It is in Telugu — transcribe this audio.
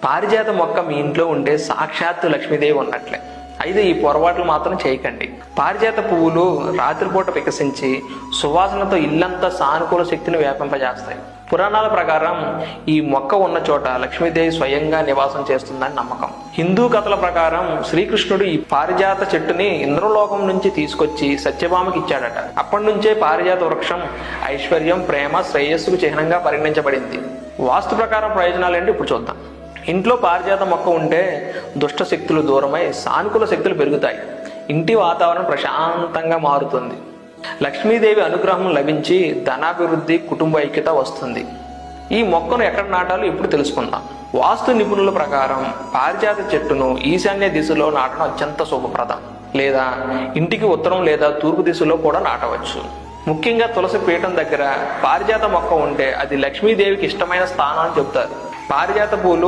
పారిజాత మొక్క మీ ఇంట్లో ఉంటే సాక్షాత్తు లక్ష్మీదేవి ఉన్నట్లే. అయితే ఈ పొరపాట్లు మాత్రం చేయకండి. పారిజాత పువ్వులు రాత్రిపూట వికసించి సువాసనతో ఇల్లంతా సానుకూల శక్తిని వ్యాపింపజేస్తాయి. పురాణాల ప్రకారం ఈ మొక్క ఉన్న చోట లక్ష్మీదేవి స్వయంగా నివాసం చేస్తుందని నమ్మకం. హిందూ కథల ప్రకారం శ్రీకృష్ణుడు ఈ పారిజాత చెట్టుని ఇంద్రలోకం నుంచి తీసుకొచ్చి సత్యభామకి ఇచ్చాడట. అప్పటి నుంచే పారిజాత వృక్షం ఐశ్వర్యం, ప్రేమ, శ్రేయస్సుకు చిహ్నంగా పరిగణించబడింది. వాస్తు ప్రకారం ప్రయోజనాలు ఏంటి ఇప్పుడు చూద్దాం. ఇంట్లో పారిజాత మొక్క ఉంటే దుష్ట శక్తులు దూరమై సానుకూల శక్తులు పెరుగుతాయి. ఇంటి వాతావరణం ప్రశాంతంగా మారుతుంది. లక్ష్మీదేవి అనుగ్రహం లభించి ధనాభివృద్ధి, కుటుంబ ఐక్యత వస్తుంది. ఈ మొక్కను ఎక్కడ నాటాలో ఇప్పుడు తెలుసుకుందాం. వాస్తు నిపుణుల ప్రకారం పారిజాత చెట్టును ఈశాన్య దిశలో నాటడం అత్యంత శుభప్రదం. లేదా ఇంటికి ఉత్తరం లేదా తూర్పు దిశలో కూడా నాటవచ్చు. ముఖ్యంగా తులసి పీఠం దగ్గర పారిజాత మొక్క ఉంటే అది లక్ష్మీదేవికి ఇష్టమైన స్థానం అని చెబుతారు. పారిజాత పూలు